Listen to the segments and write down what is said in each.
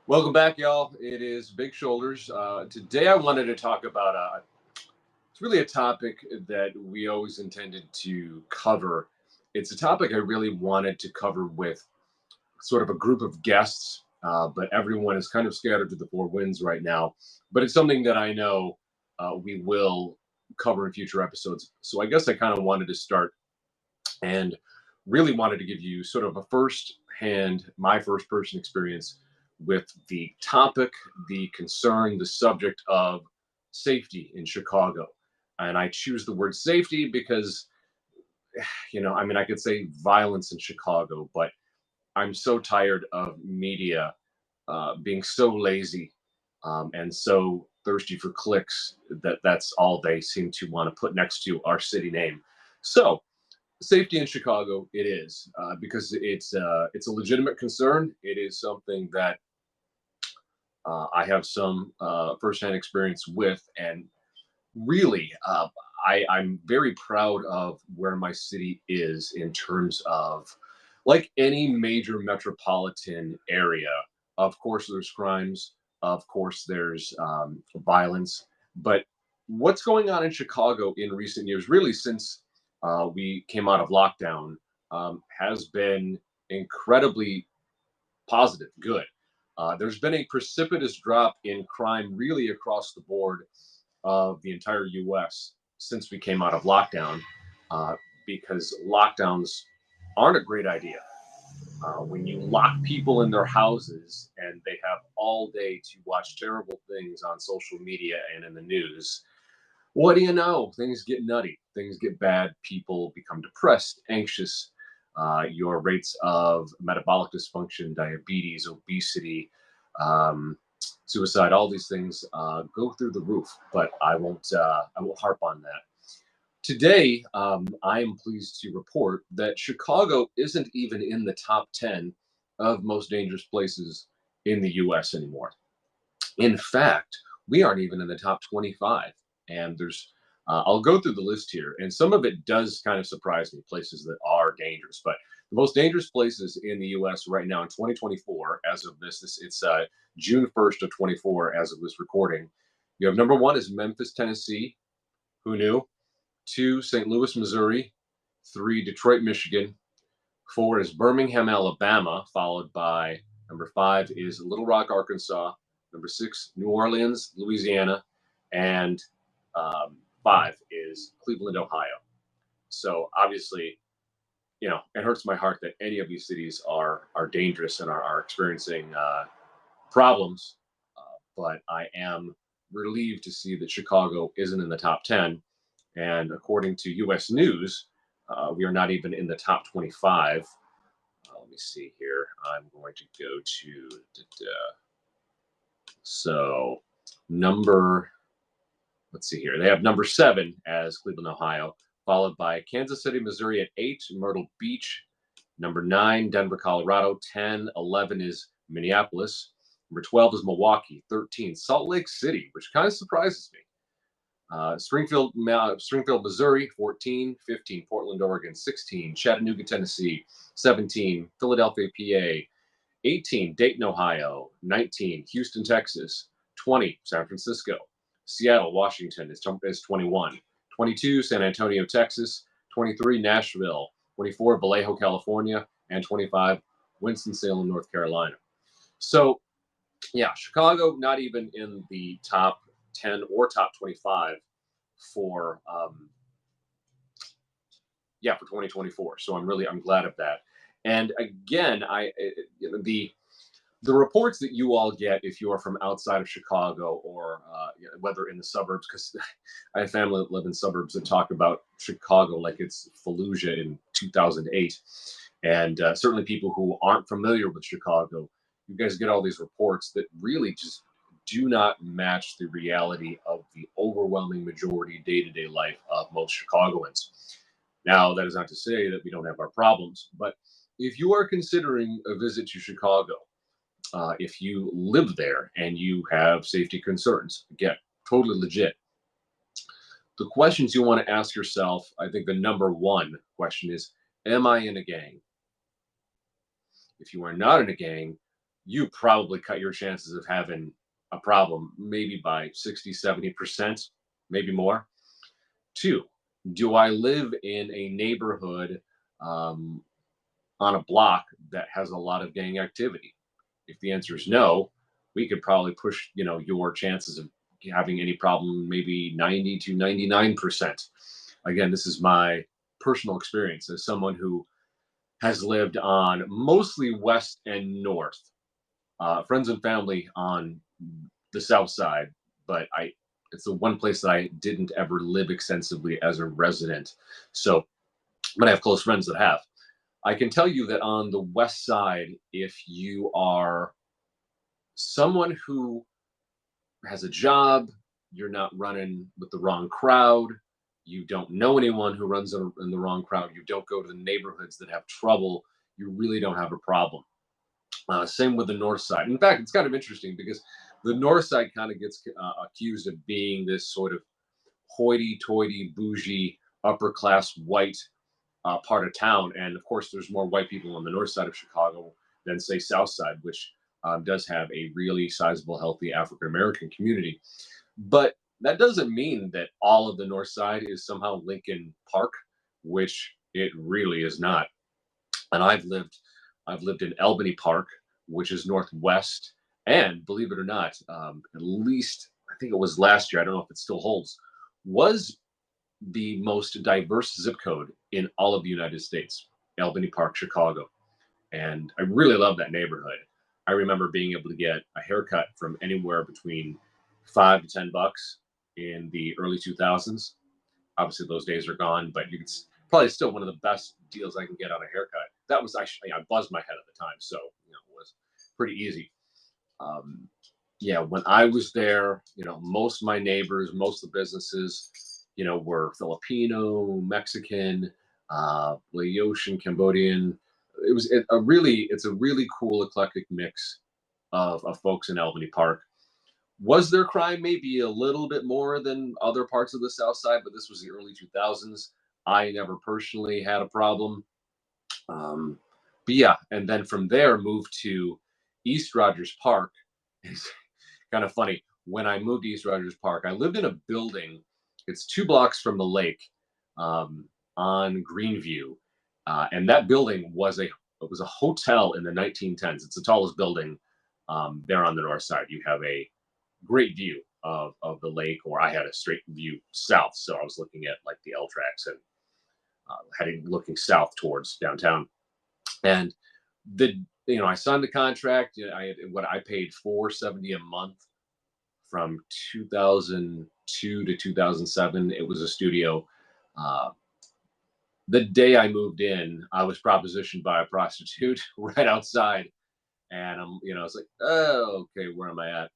Welcome back, y'all. It is Big Shoulders. Today, I wanted to talk about it's really a topic that we always intended to cover. It's a topic I really wanted to cover with sort of a group of guests, but everyone is kind of scattered to the four winds right now. But it's something that I know we will cover in future episodes. So I guess I kind of wanted to start and really wanted to give you sort of a first hand, my first person experience with the topic, the concern, the subject of safety in Chicago. And I choose the word safety because, I mean, I could say violence in Chicago, but I'm so tired of media being so lazy and so thirsty for clicks that that's all they seem to want to put next to our city name. So, safety in Chicago, it is because it's a legitimate concern. It is something that I have some firsthand experience with, and really, I'm very proud of where my city is in terms of, like any major metropolitan area. Of course, there's crimes. Of course, there's violence. But what's going on in Chicago in recent years, really since we came out of lockdown, has been incredibly positive, good. There's been a precipitous drop in crime really across the board of the entire US since we came out of lockdown, uh, because lockdowns aren't a great idea. When you lock people in their houses and they have all day to watch terrible things on social media and in the news, what do you know? Things get nutty, things get bad, people become depressed, anxious. Your rates of metabolic dysfunction, diabetes, obesity, um, suicide, all these things go through the roof. But I won't harp on that. Today, I am pleased to report that Chicago isn't even in the top 10 of most dangerous places in the U.S. anymore. In fact, we aren't even in the top 25. And I'll go through the list here, and some of it does kind of surprise me, places that are dangerous. But the most dangerous places in the U.S. right now in 2024, as of it's June 1st of 24, as of this recording. You have number one is Memphis, Tennessee. Who knew? Two, St. Louis, Missouri. Three, Detroit, Michigan. Four is Birmingham, Alabama, followed by number five is Little Rock, Arkansas. Number six, New Orleans, Louisiana. And five is Cleveland, Ohio. So obviously, it hurts my heart that any of these cities are dangerous and are experiencing problems. But I am relieved to see that Chicago isn't in the top 10. And according to U.S. News, we are not even in the top 25. Let me see here. I'm going to go to so number. Let's see here. They have number seven as Cleveland, Ohio, followed by Kansas City, Missouri at eight, Myrtle Beach. Number nine, Denver, Colorado. 10, 11 is Minneapolis. Number 12 is Milwaukee. 13, Salt Lake City, which kind of surprises me. Springfield, Missouri, 14, 15, Portland, Oregon, 16, Chattanooga, Tennessee, 17, Philadelphia, PA, 18, Dayton, Ohio, 19, Houston, Texas, 20, San Francisco, Seattle, Washington is 21, 22, San Antonio, Texas, 23, Nashville, 24, Vallejo, California, and 25, Winston-Salem, North Carolina. So, yeah, Chicago not even in the top 10 or top 25 for for 2024. So I'm glad of that. And again, the reports that you all get if you are from outside of Chicago or whether in the suburbs, because I have family that live in suburbs that talk about Chicago like it's Fallujah in 2008, and certainly people who aren't familiar with Chicago, you guys get all these reports that really just do not match the reality of the overwhelming majority day-to-day life of most Chicagoans. Now, that is not to say that we don't have our problems, but if you are considering a visit to Chicago, if you live there and you have safety concerns, again, totally legit. The questions you want to ask yourself, I think the number one question is, am I in a gang? If you are not in a gang, you probably cut your chances of having a problem maybe by 60, 70%, maybe more. Two, do I live in a neighborhood um, on a block that has a lot of gang activity? If the answer is no, we could probably push, your chances of having any problem maybe 90 to 99%. Again, this is my personal experience as someone who has lived on mostly west and north, friends and family on the south side, but it's the one place that I didn't ever live extensively as a resident. So, but I have close friends that have. I can tell you that on the west side, if you are someone who has a job, you're not running with the wrong crowd, you don't know anyone who runs in the wrong crowd, you don't go to the neighborhoods that have trouble, you really don't have a problem. Same with the north side. In fact, it's kind of interesting because the north side kind of gets accused of being this sort of hoity-toity, bougie, upper-class white part of town. And of course, there's more white people on the north side of Chicago than, say, south side, which does have a really sizable, healthy African American community. But that doesn't mean that all of the north side is somehow Lincoln Park, which it really is not. And I've lived in Albany Park, which is northwest, and believe it or not, at least I think it was last year. I don't know if it still holds. Was the most diverse zip code in all of the United States, Albany Park, Chicago. And I really love that neighborhood. I remember being able to get a haircut from anywhere between $5 to $10 in the early 2000s. Obviously, those days are gone, but you can probably still one of the best deals I can get on a haircut. That was actually, I buzzed my head at the time, so it was pretty easy. Um, yeah, when I was there, most of my neighbors, most of the businesses, were Filipino, Mexican, Laotian, Cambodian. It's a really cool eclectic mix of folks in Albany Park. Was there crime maybe a little bit more than other parts of the South Side? But this was the early 2000s. I never personally had a problem. Um, but yeah, and then from there moved to East Rogers Park. It's kind of funny. When I moved to East Rogers Park, I lived in a building. It's 2 blocks from the lake um, on Greenview, and that building was a hotel in the 1910s. It's the tallest building there on the north side. You have a great view of the lake, or I had a straight view south, so I was looking at like the L tracks and heading looking south towards downtown. And the I signed the contract. I paid $470 a month from 2002 to 2007. It was a studio. Uh, the day I moved in, I was propositioned by a prostitute right outside, and I was like, oh, okay, where am I at?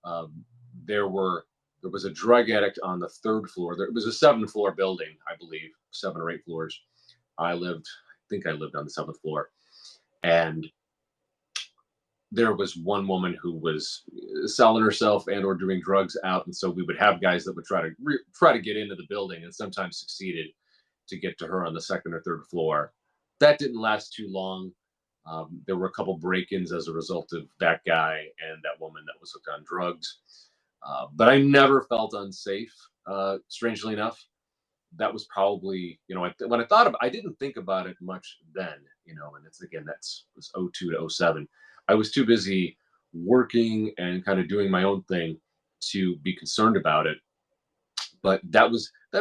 Um, there were there was a drug addict on the third floor. There it was a 7 floor building, I believe, 7 or 8 floors. I think I lived on the 7th floor, and there was one woman who was selling herself and or doing drugs out, and so we would have guys that would try to get into the building, and sometimes succeeded to get to her on the second or third floor. That didn't last too long. There were a couple break-ins as a result of that guy and that woman that was hooked on drugs. But I never felt unsafe. Strangely enough, that was probably when I thought I didn't think about it much then. And it's again that's was '02 to '07. I was too busy working and kind of doing my own thing to be concerned about it. But that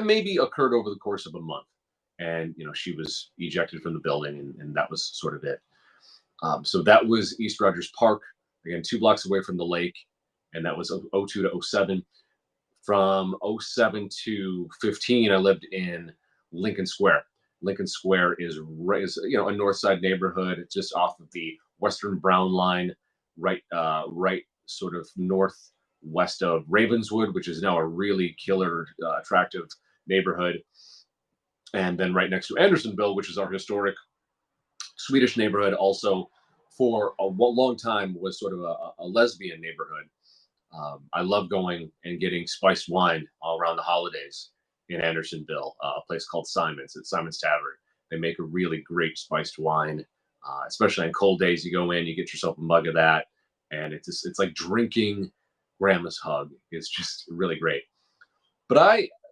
maybe occurred over the course of a month, and she was ejected from the building, and that was sort of it. So that was East Rogers Park, again 2 blocks away from the lake, and that was '02 to '07. From '07 to 15, I lived in Lincoln Square. Lincoln Square is a north side neighborhood just off of the Western Brown Line, right sort of northwest of Ravenswood, which is now a really killer, attractive neighborhood. And then right next to Andersonville, which is our historic Swedish neighborhood, also for a long time was sort of a lesbian neighborhood. I love going and getting spiced wine all around the holidays in Andersonville, a place called Simon's. It's Simon's Tavern. They make a really great spiced wine. Especially on cold days. You go in, you get yourself a mug of that, and it's like drinking grandma's hug. It's just really great. But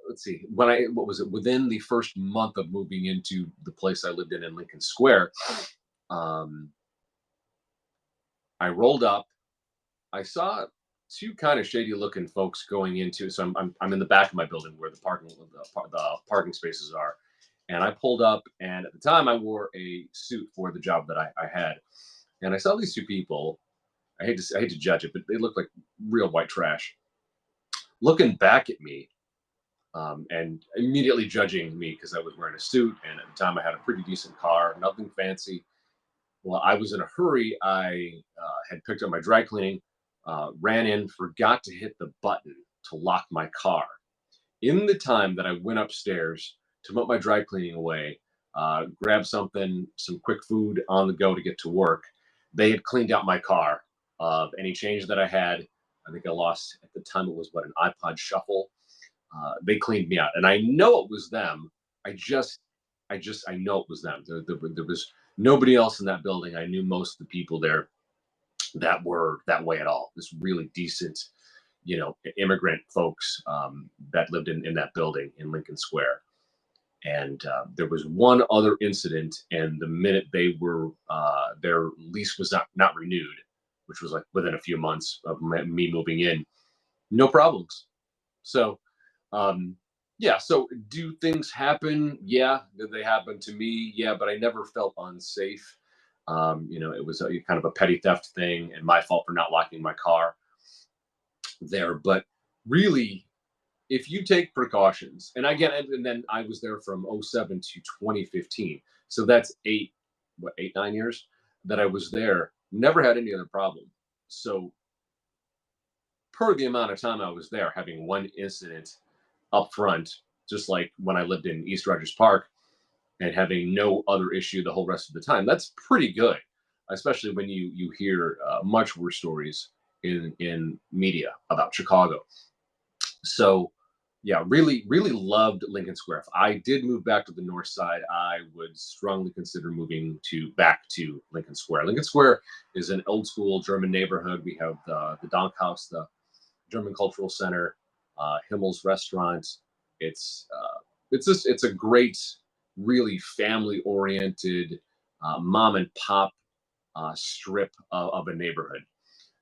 let's see, what was it, within the first month of moving into the place I lived in Lincoln Square, um, I rolled up. I saw two kind of shady looking folks going into. So I'm in the back of my building where the parking spaces are, and I pulled up. And at the time, I wore a suit for the job that I had, and I saw these two people. I hate to judge it, but they look like real white trash, looking back at me, and immediately judging me because I was wearing a suit, and at the time I had a pretty decent car, nothing fancy. Well, I was in a hurry. I had picked up my dry cleaning, ran in, forgot to hit the button to lock my car. In the time that I went upstairs to put my dry cleaning away, grab something, some quick food on the go to get to work, they had cleaned out my car of any change that I had. I think I lost at the time it was what, an iPod Shuffle. They cleaned me out, and I know it was them. I just, I know it was them. There was nobody else in that building. I knew most of the people there that were that way at all. This really decent, immigrant folks that lived in that building in Lincoln Square. And there was one other incident, and the minute they were, their lease was not renewed, which was like within a few months of me moving in, no problems. So, um, yeah. So, do things happen? Yeah. Did they happen to me? Yeah. But I never felt unsafe. It was kind of a petty theft thing, and my fault for not locking my car there. But really, if you take precautions, and I get it, and then I was there from '07 to 2015, so that's 8, 9 years that I was there. Never had any other problem. So, per the amount of time I was there, having one incident up front, just like when I lived in East Rogers Park, and having no other issue the whole rest of the time. That's pretty good, especially when you hear much worse stories in media about Chicago. So, yeah, really, really loved Lincoln Square. If I did move back to the north side, I would strongly consider moving to back to Lincoln Square. Lincoln Square is an old school German neighborhood. We have the Donk House, the German Cultural Center, Himmel's Restaurant. It's a great, really family oriented, mom and pop strip of a neighborhood.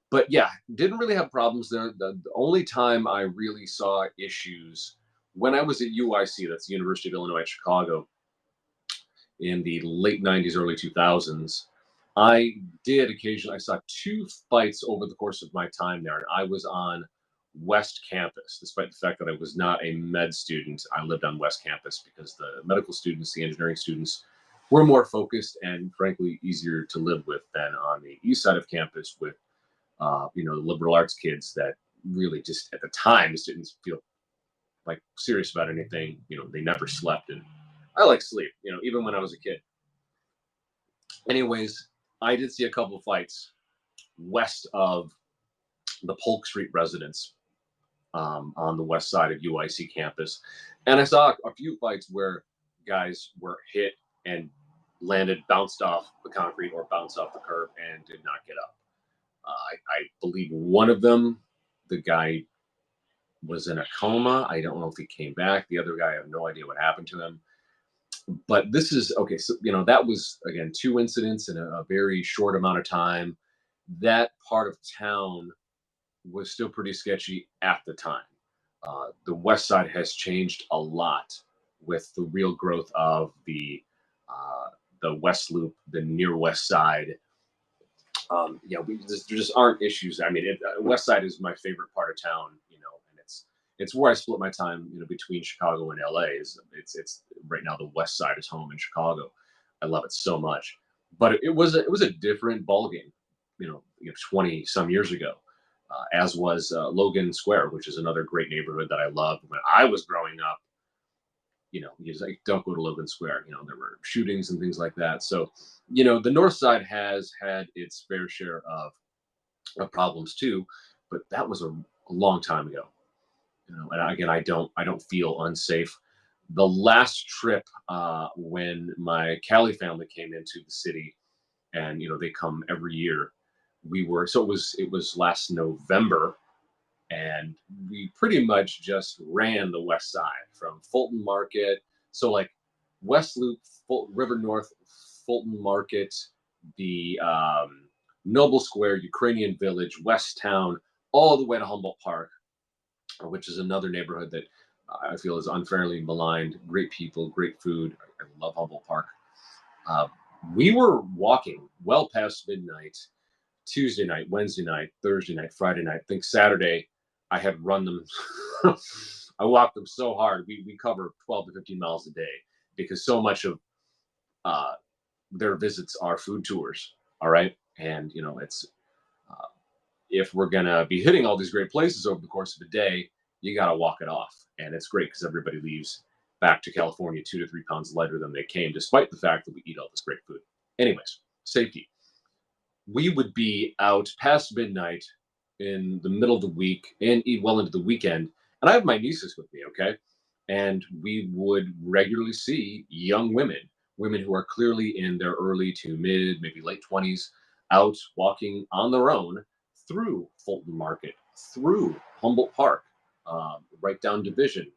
But yeah, didn't really have problems there. The only time I really saw issues when I was at UIC, that's the University of Illinois at Chicago, in the late '90s, early 2000s. I did occasionally, I saw two fights over the course of my time there, and I was on West Campus, despite the fact that I was not a med student. I lived on West Campus because the medical students, the engineering students, were more focused and frankly easier to live with than on the east side of campus with the liberal arts kids that really just at the time just didn't feel like serious about anything. They never slept, and I like sleep. Even when I was a kid. Anyways, I did see a couple of fights west of the Polk Street residence, on the west side of UIC campus, and I saw a few fights where guys were hit and landed, bounced off the concrete or bounced off the curb and did not get up. I believe one of them, the guy was in a coma. I don't know if he came back. The other guy, I have no idea what happened to him. But this is okay. So, that was, again, two incidents in a very short amount of time. That part of town was still pretty sketchy at the time. The West Side has changed a lot with the real growth of the West Loop, the near West Side. There just aren't issues. I mean, West Side is my favorite part of town, and it's where I split my time, between Chicago and LA. It's right now the West Side is home in Chicago. I love it so much, but it was a different ball game, 20 some years ago, as was Logan Square, which is another great neighborhood that I loved when I was growing up. You just like don't go to Logan Square. There were shootings and things like that. So, the North Side has had its fair share of problems too, but that was a long time ago. And again, I don't feel unsafe. The last trip when my Cali family came into the city, and they come every year. It was last November, and we pretty much just ran the west side from Fulton Market. So like West Loop, River North, Fulton Market, the Noble Square, Ukrainian Village, West Town, all the way to Humboldt Park, which is another neighborhood that I feel is unfairly maligned. Great people, great food. I love Humboldt Park. Uh, we were walking well past midnight, Tuesday night, Wednesday night, Thursday night, Friday night. I think Saturday, I had run them. I walked them so hard. We cover 12 to 15 miles a day because so much of uh, their visits are food tours. All right, and it's uh, if we're gonna be hitting all these great places over the course of a day, you got to walk it off, and it's great because everybody leaves back to California 2 to 3 pounds lighter than they came, despite the fact that we eat all this great food. Anyways, safety. We would be out past midnight in the middle of the week and well into the weekend. And I have my nieces with me, okay? And we would regularly see young women who are clearly in their early to mid, maybe late 20s, out walking on their own through Fulton Market, through Humboldt Park, right down Division,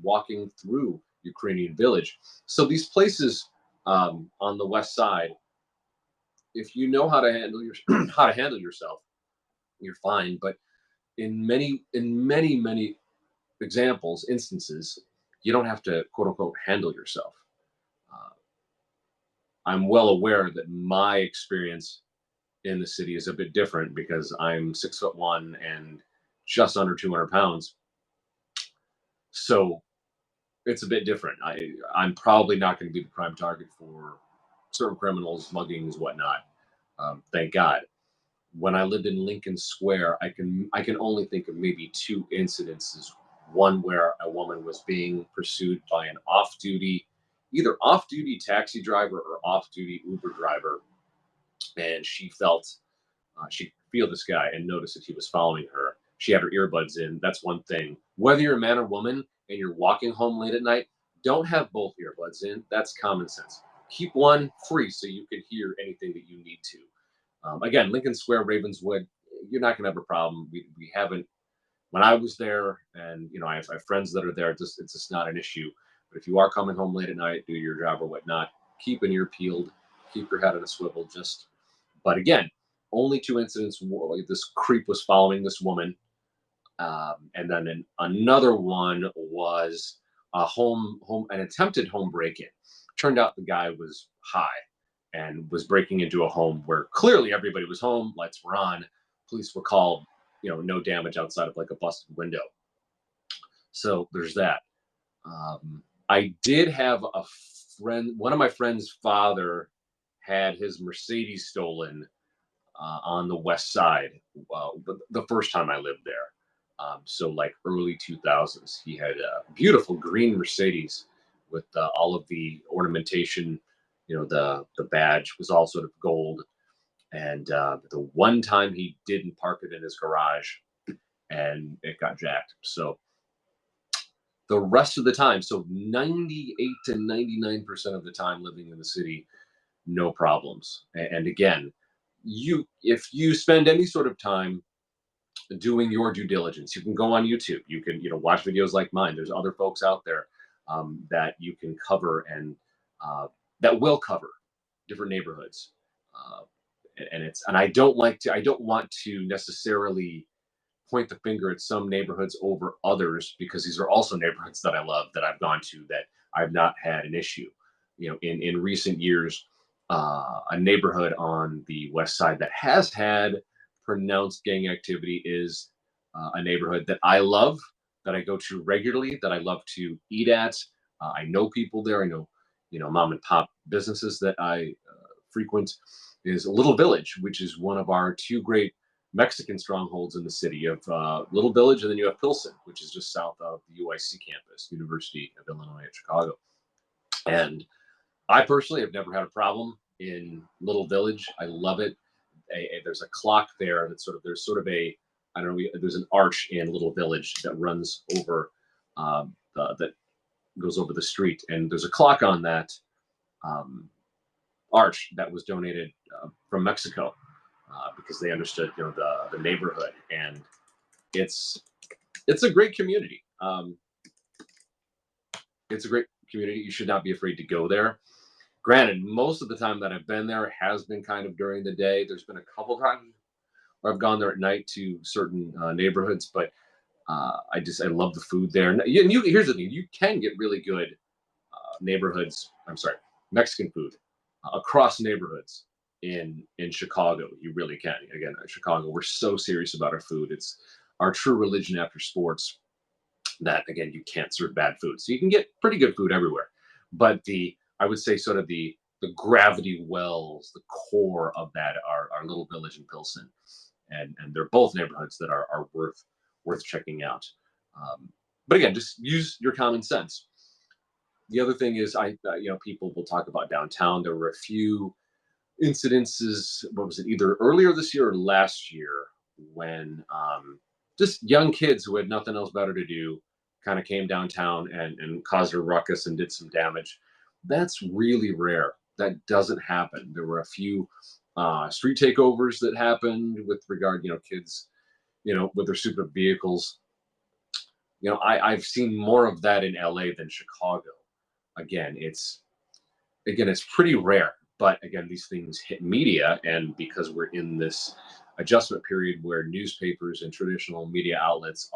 walking through Ukrainian Village. So these places on the west side, if you know how to handle how to handle yourself, you're fine. But in many instances, you don't have to quote unquote handle yourself. Uh, I'm well aware that my experience in the city is a bit different because I'm 6'1" and just under 200 pounds. So it's a bit different. I'm probably not going to be the prime target for certain criminals, muggings, whatnot. Thank God. When I lived in Lincoln Square, I can only think of maybe two incidences. One where a woman was being pursued by an either off-duty taxi driver or off-duty Uber driver, and she could feel this guy and noticed that he was following her. She had her earbuds in. That's one thing. Whether you're a man or woman and you're walking home late at night, don't have both earbuds in. That's common sense. Keep one free so you can hear anything that you need to. Again, Lincoln Square, Ravenswood, you're not going to have a problem. We haven't, when I was there, and I have friends that are there, it's just not an issue. But if you are coming home late at night, do your job or whatnot, keep an ear peeled, keep your head on a swivel. But again, only two incidents. This creep was following this woman, and then another one was an attempted home break-in. Turned out the guy was high and was breaking into a home where clearly everybody was home, lights were on, police were called, no damage outside of like a busted window. So there's that. I did have a friend, one of my friend's father had his Mercedes stolen on the west side the first time I lived there. So like early 2000s, he had a beautiful green Mercedes with all of the ornamentation. The badge was all sort of gold. And the one time he didn't park it in his garage, and it got jacked. So the rest of the time, so 98 to 99% of the time living in the city, no problems. And again, if you spend any sort of time doing your due diligence, you can go on YouTube, you can watch videos like mine. There's other folks out there that you can cover and that will cover different neighborhoods. Uh, and I don't want to necessarily point the finger at some neighborhoods over others, because these are also neighborhoods that I love, that I've gone to, that I've not had an issue. In recent years, a neighborhood on the west side that has had pronounced gang activity is a neighborhood that I love, that I go to regularly, that I love to eat at. I know people there. I know, mom and pop businesses that I frequent. Is a Little Village, which is one of our two great Mexican strongholds in the city of Little Village, and then you have Pilsen, which is just south of the UIC campus, University of Illinois at Chicago. And I personally have never had a problem in Little Village. I love it. There's a clock there there's sort of a, I don't know, there's an arch in Little Village that runs over, that goes over the street, and there's a clock on that. Um, arch that was donated from Mexico because they understood, the neighborhood, and it's it's a great community. It's a great community. You should not be afraid to go there. Granted, most of the time that I've been there has been kind of during the day. There's been a couple times where I've gone there at night to certain neighborhoods, but I love the food there. And here's the thing: you can get really good neighborhoods. I'm sorry, Mexican food across neighborhoods in Chicago. You really can. Again, Chicago, we're so serious about our food. It's our true religion after sports. That again, you can't serve bad food, so you can get pretty good food everywhere. But I would say sort of the gravity wells, the core of that are our little village in Pilsen, and they're both neighborhoods that are worth checking out. But again, just use your common sense. The other thing is, people will talk about downtown. There were a few incidences. What was it? Either earlier this year or last year, when just young kids who had nothing else better to do kind of came downtown and caused a ruckus and did some damage. That's really rare. That doesn't happen. There were a few street takeovers that happened with regard, kids, with their super vehicles. I've seen more of that in LA than Chicago. Again, it's pretty rare. But again, these things hit media, and because we're in this adjustment period where newspapers and traditional media outlets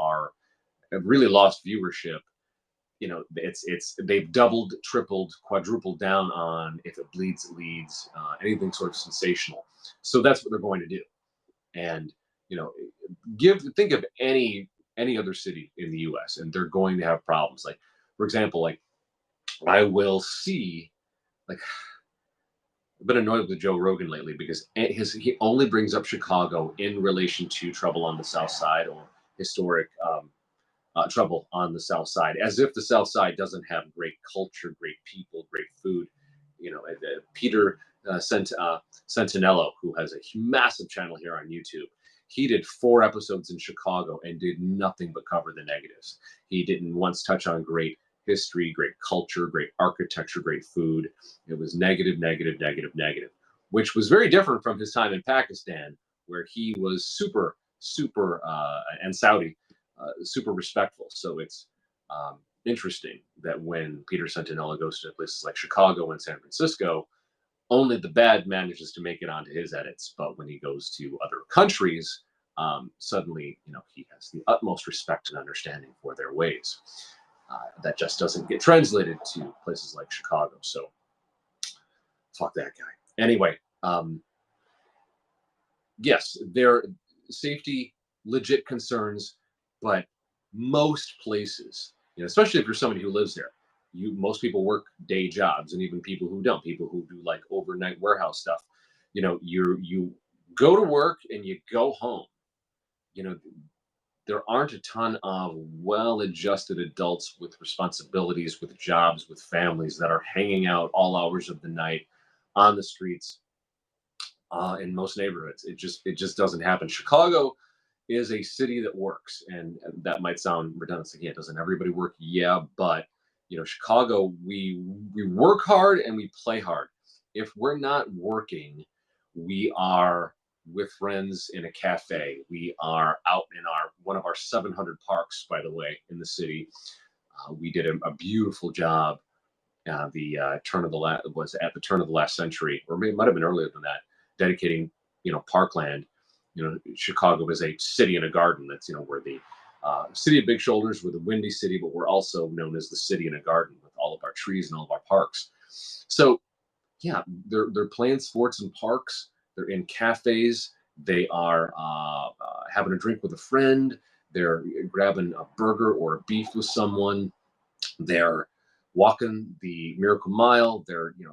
have really lost viewership, they've doubled, tripled, quadrupled down on if it bleeds, it leads, anything sort of sensational. So that's what they're going to do. And you know, think of any other city in the U.S. and they're going to have problems. Like, for example, like I will see, like I've been annoyed with Joe Rogan lately because he only brings up Chicago in relation to trouble on the South Side or historic trouble on the South Side, as if the South Side doesn't have great culture, great people, great food. Peter Sentinello, who has a massive channel here on YouTube, he did 4 episodes in Chicago and did nothing but cover the negatives. He didn't once touch on great history, great culture, great architecture, great food. It was negative, negative, negative, negative, which was very different from his time in Pakistan, where he was super, super, and Saudi, super respectful. So it's interesting that when Peter Sentinella goes to places like Chicago and San Francisco, only the bad manages to make it onto his edits. But when he goes to other countries, suddenly, he has the utmost respect and understanding for their ways. That just doesn't get translated to places like Chicago. So fuck that guy. Anyway, yes, there are safety, legit concerns, but most places, especially if you're somebody who lives there, most people work day jobs, and even people who don't, people who do like overnight warehouse stuff. You go to work and you go home. There aren't a ton of well-adjusted adults with responsibilities, with jobs, with families that are hanging out all hours of the night on the streets in most neighborhoods. It just doesn't happen. Chicago is a city that works, and that might sound redundant. Like, yeah, doesn't everybody work? Yeah, but Chicago, we work hard and we play hard. If we're not working, we are with friends in a cafe. We are out in one of our 700 parks, by the way, in the city. We did a beautiful job. The turn of the was at the turn of the last century, or maybe it might have been earlier than that, dedicating parkland. Chicago is a city in a garden. That's we're the city of big shoulders. We're the windy city, but we're also known as the city in a garden with all of our trees and all of our parks. So yeah, they're playing sports in parks. They're in cafes. They are having a drink with a friend. They're grabbing a burger or a beef with someone. They're walking the Miracle Mile. They're in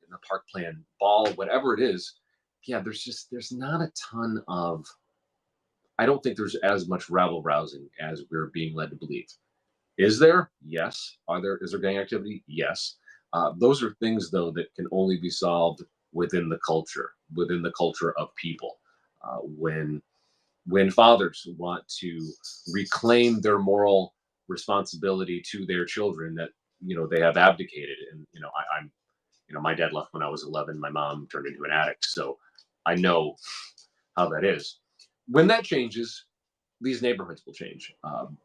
the park playing ball, whatever it is. Yeah, there's not a ton of. I don't think there's as much rabble rousing as we're being led to believe. Is there? Yes. Is there gang activity? Yes. Those are things, though, that can only be solved within the culture of people. When fathers want to reclaim their moral responsibility to their children that they have abdicated, and I'm My dad left when I was 11. My mom turned into an addict. So I know how that is. When that changes, these neighborhoods will change.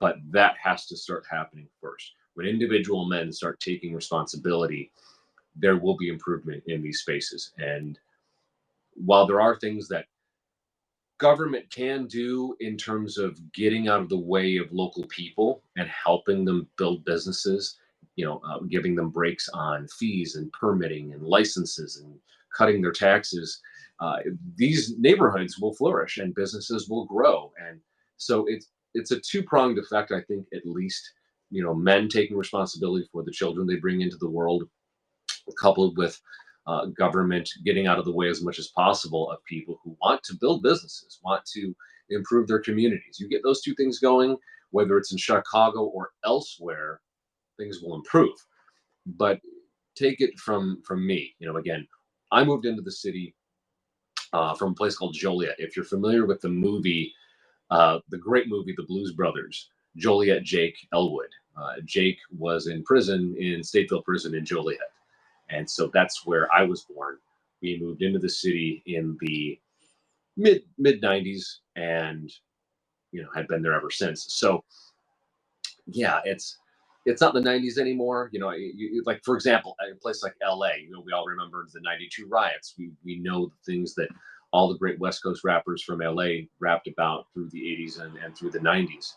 But that has to start happening first. When individual men start taking responsibility, there will be improvement in these spaces. And while there are things that government can do in terms of getting out of the way of local people and helping them build businesses, giving them breaks on fees and permitting and licenses and cutting their taxes, uh, these neighborhoods will flourish and businesses will grow. And so it's a two-pronged effect, I think, at least. Men taking responsibility for the children they bring into the world, coupled with government getting out of the way as much as possible of people who want to build businesses, want to improve their communities. You get those two things going, whether it's in Chicago or elsewhere, things will improve. But take it from me. Again, I moved into the city from a place called Joliet. If you're familiar with the movie, the great movie, The Blues Brothers, Joliet Jake Elwood. Jake was in prison in Stateville Prison in Joliet. And so that's where I was born. We moved into the city in the mid 90s, and had been there ever since. So yeah, it's not the 90s anymore. Like, for example, a place like LA, we all remember the 92 riots. We know the things that all the great West Coast rappers from LA rapped about through the 80s and through the 90s.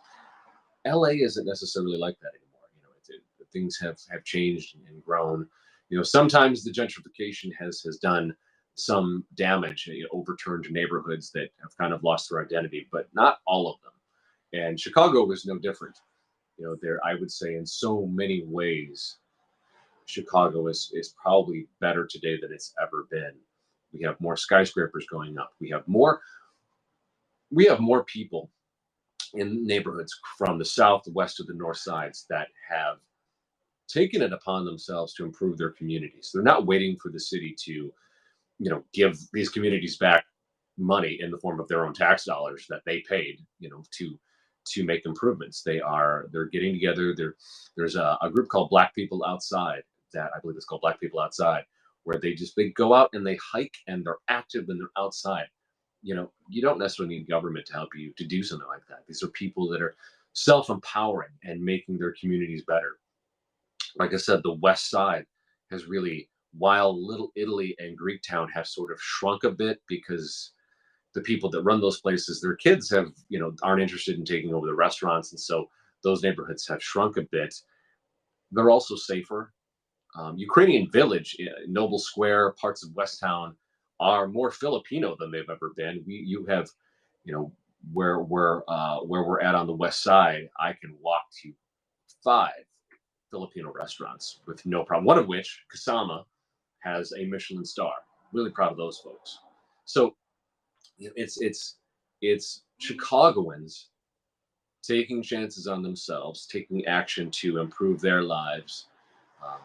LA isn't necessarily like that anymore. Things have changed and grown. Sometimes the gentrification has done some damage, overturned neighborhoods that have kind of lost their identity, but not all of them. And Chicago was no different. There, I would say, in so many ways, Chicago is probably better today than it's ever been. We have more skyscrapers going up. We have more people in neighborhoods from the south, the west, to the north sides that have taken it upon themselves to improve their communities. They're not waiting for the city to, give these communities back money in the form of their own tax dollars that they paid, to make improvements. They're getting together. There's a group called Black People Outside, that I believe is called Black People Outside, where they go out and they hike and they're active and they're outside. You don't necessarily need government to help you to do something like that. These are people that are self-empowering and making their communities better. Like I said, the West Side has really, while Little Italy and Greektown have sort of shrunk a bit because the people that run those places, their kids aren't interested in taking over the restaurants, and so those neighborhoods have shrunk a bit. They're also safer. Ukrainian Village, Noble Square, parts of West Town are more Filipino than they've ever been. You have, where we're at on the West Side, I can walk to 5 Filipino restaurants with no problem. One of which, Kasama, has a Michelin star. Really proud of those folks. So it's Chicagoans taking chances on themselves, taking action to improve their lives, um,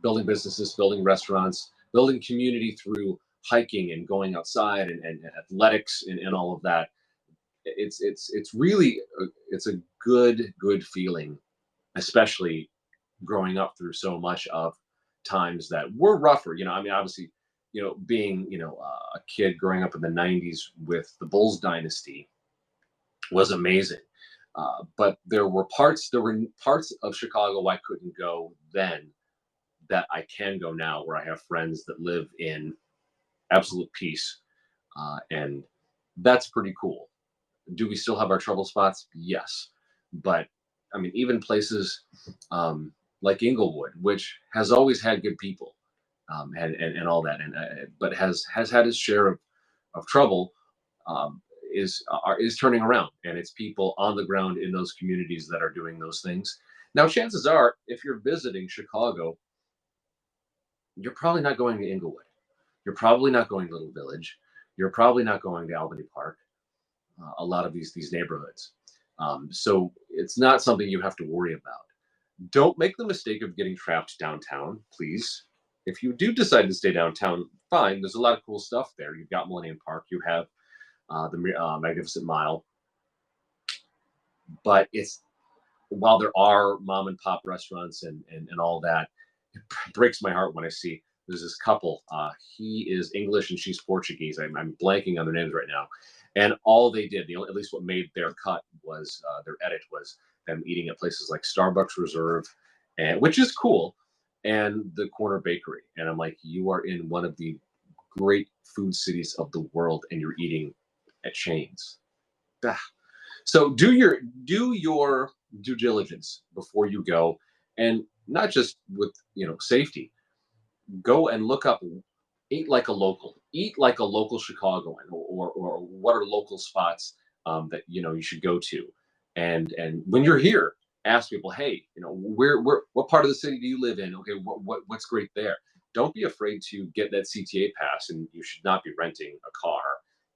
building businesses, building restaurants, building community through hiking and going outside and athletics and all of that. It's really it's a good feeling, especially growing up through so much of times that were rougher. I mean, obviously, being a kid growing up in the 90s with the Bulls dynasty was amazing. But there were parts of Chicago I couldn't go then that I can go now, where I have friends that live in absolute peace, and that's pretty cool. Do we still have our trouble spots? Yes, but I mean, even places like Inglewood, which has always had good people, and all that, but has had its share of trouble, um, is turning around, and it's people on the ground in those communities that are doing those things. Now, chances are, if you're visiting Chicago, you're probably not going to Inglewood. You're probably not going to Little Village. You're probably not going to Albany Park. A lot of these neighborhoods. So it's not something you have to worry about. Don't make the mistake of getting trapped downtown, please. If you do decide to stay downtown, fine. There's a lot of cool stuff there. You've got Millennium Park. You have the Magnificent Mile. But while there are mom and pop restaurants and all that, breaks my heart when I see there's this couple. He is English and she's Portuguese. I'm blanking on their names right now. And all they did, at least what made their cut was their edit was them eating at places like Starbucks Reserve, and which is cool, and the Corner Bakery. And I'm like, you are in one of the great food cities of the world, and you're eating at chains. Ah. So do your due diligence before you go, and not just with safety. Go and look up, eat like a local Chicagoan, or what are local spots that you should go to, and when you're here, ask people, hey, where what part of the city do you live in? Okay, what's great there? Don't be afraid to get that CTA pass, and you should not be renting a car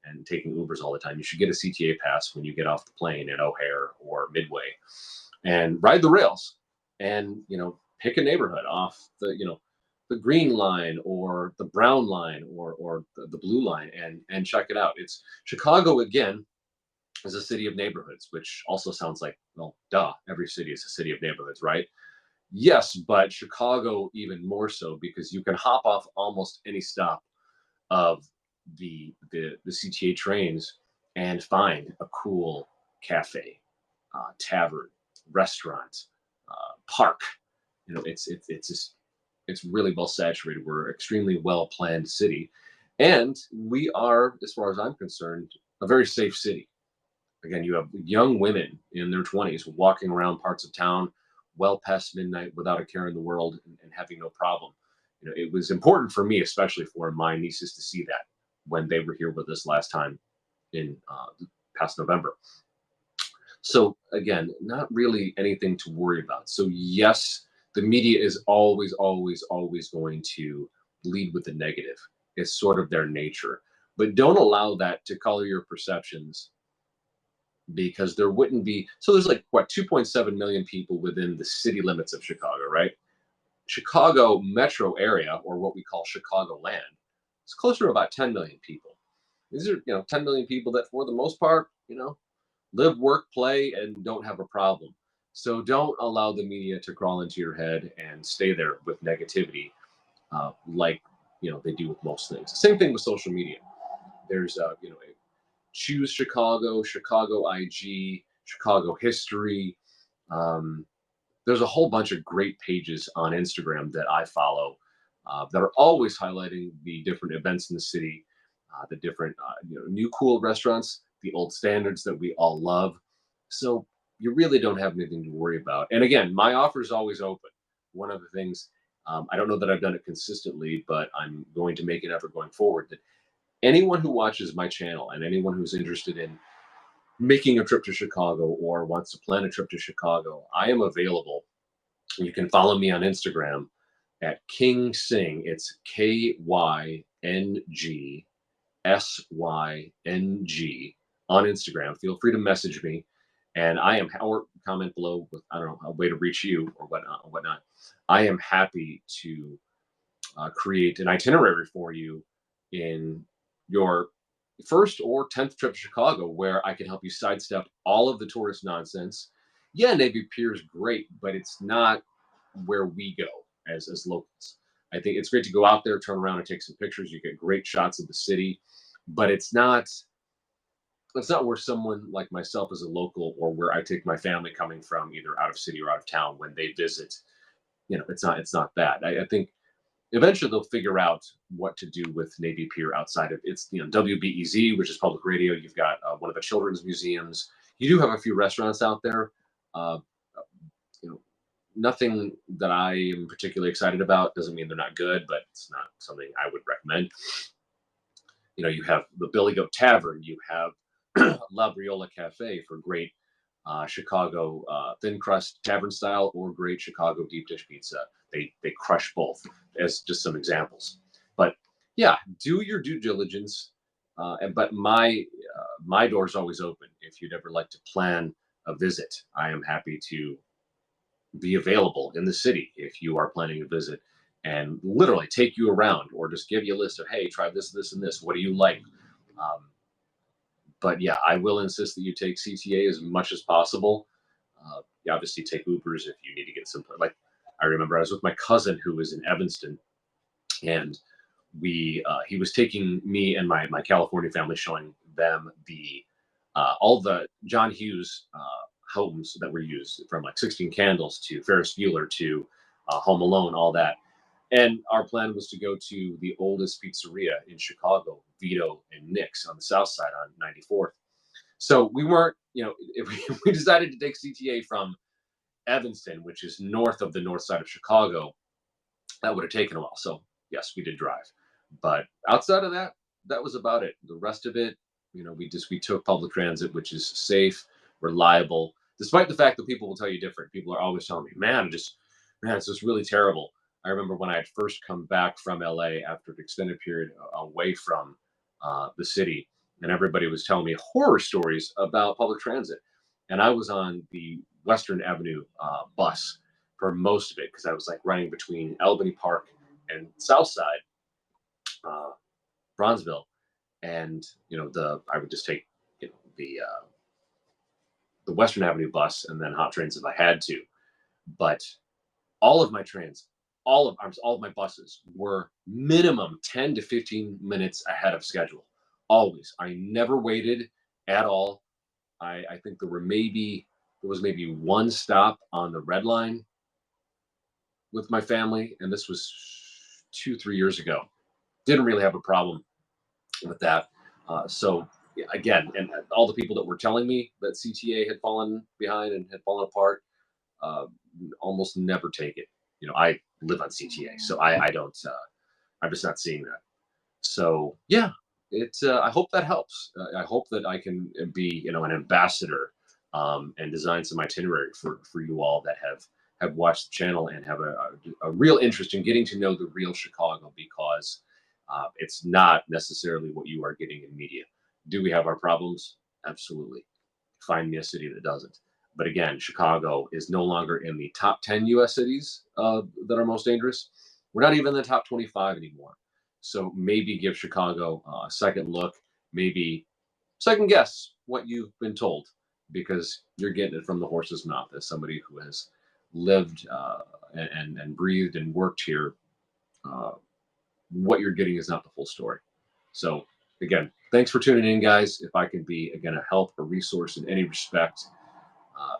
and taking Ubers all the time. You should get a CTA pass when you get off the plane at O'Hare or Midway, and ride the rails, and pick a neighborhood off the green line or the brown line or the blue line, and check it out. It's Chicago again is a city of neighborhoods, which also sounds like, well, duh, every city is a city of neighborhoods, right? Yes, but Chicago even more so, because you can hop off almost any stop of the CTA trains and find a cool cafe, tavern, restaurant, park. It's just it's really well saturated. We're extremely well planned city, and we are, as far as I'm concerned, a very safe city. Again, you have young women in their 20s walking around parts of town well past midnight without a care in the world, and having no problem. It was important for me, especially for my nieces, to see that when they were here with us last time in past November. So again, not really anything to worry about. So yes, the media is always, always, always going to lead with the negative. It's sort of their nature. But don't allow that to color your perceptions, because there wouldn't be. So there's like what, 2.7 million people within the city limits of Chicago, right? Chicago metro area, or what we call Chicagoland, is closer to about 10 million people. These are 10 million people that, for the most part, live, work, play, and don't have a problem. So don't allow the media to crawl into your head and stay there with negativity, like they do with most things. Same thing with social media. There's choose Chicago, Chicago IG, Chicago history. Um, there's a whole bunch of great pages on Instagram that I follow, that are always highlighting the different events in the city, the different new cool restaurants, the old standards that we all love. So you really don't have anything to worry about. And again, my offer is always open. One of the things, I don't know that I've done it consistently, but I'm going to make an effort going forward, that anyone who watches my channel and anyone who's interested in making a trip to Chicago or wants to plan a trip to Chicago, I am available. You can follow me on Instagram at King Sing. It's KYNGSYNG on Instagram. Feel free to message me, and I am, or comment below with, I don't know, a way to reach you or whatnot. I am happy to create an itinerary for you in your first or 10th trip to Chicago, where I can help you sidestep all of the tourist nonsense. Yeah, Navy Pier is great, but it's not where we go as locals. I think it's great to go out there, turn around, and take some pictures. You get great shots of the city, but it's not where someone like myself as a local, or where I take my family coming from either out of city or out of town when they visit. It's not that. I think eventually they'll figure out what to do with Navy Pier outside of it's WBEZ, which is public radio. You've got one of the children's museums. You do have a few restaurants out there. Uh, you know, Nothing that I am particularly excited about. Doesn't mean they're not good, but it's not something I would recommend. You have the Billy Goat Tavern. You have La Briola Cafe for great Chicago thin crust tavern style, or great Chicago deep dish pizza. They crush both, as just some examples. But yeah, do your due diligence. But my door is always open. If you'd ever like to plan a visit, I am happy to be available in the city if you are planning a visit, and literally take you around, or just give you a list of, hey, try this, this, and this. What do you like? Um, but yeah, I will insist that you take CTA as much as possible. You obviously take Ubers if you need to get some, like I remember I was with my cousin who was in Evanston, and he was taking me and my California family, showing them the all the John Hughes homes that were used, from like 16 Candles to Ferris Bueller to Home Alone, all that. And our plan was to go to the oldest pizzeria in Chicago, Vito and Nick's on the south side on 94th. So we weren't, if we decided to take CTA from Evanston, which is north of the north side of Chicago, that would have taken a while. So yes, we did drive, but outside of that, that was about it. The rest of it, we took public transit, which is safe, reliable, despite the fact that people will tell you different. People are always telling me, man, it's just really terrible. I remember when I had first come back from LA after an extended period away from the city, and everybody was telling me horror stories about public transit. And I was on the Western Avenue bus for most of it, because I was like running between Albany Park and Southside, uh, Bronzeville, and the I would just take the Western Avenue bus and then hot trains if I had to. But all of my trains, all of my buses were minimum 10 to 15 minutes ahead of schedule. Always. I never waited at all. I think there was maybe one stop on the red line with my family, and this was 2, 3 years ago. Didn't really have a problem with that. So yeah, again, and all the people that were telling me that CTA had fallen behind and had fallen apart, uh, almost never take it. I live on CTA, so I don't. I'm just not seeing that. So yeah, I hope that helps. I hope that I can be an ambassador, and design some itinerary for you all that have watched the channel and have a real interest in getting to know the real Chicago, because it's not necessarily what you are getting in media. Do we have our problems? Absolutely. Find me a city that doesn't. But again, Chicago is no longer in the top 10 US cities that are most dangerous. We're not even in the top 25 anymore. So maybe give Chicago a second look, maybe second guess what you've been told, because you're getting it from the horse's mouth as somebody who has lived and breathed and worked here. Uh, what you're getting is not the full story. So again, thanks for tuning in, guys. If I can be again a help, a resource in any respect,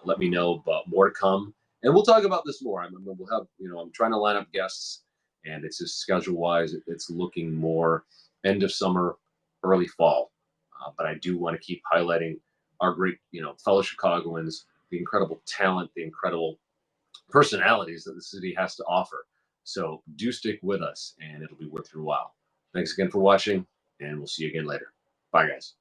let me know. But more to come, and we'll talk about this more. We'll have I'm trying to line up guests, and it's just schedule wise, it's looking more end of summer, early fall. But I do want to keep highlighting our great fellow Chicagoans, the incredible talent, the incredible personalities that the city has to offer. So do stick with us, and it'll be worth your while. Thanks again for watching, and we'll see you again later. Bye, guys.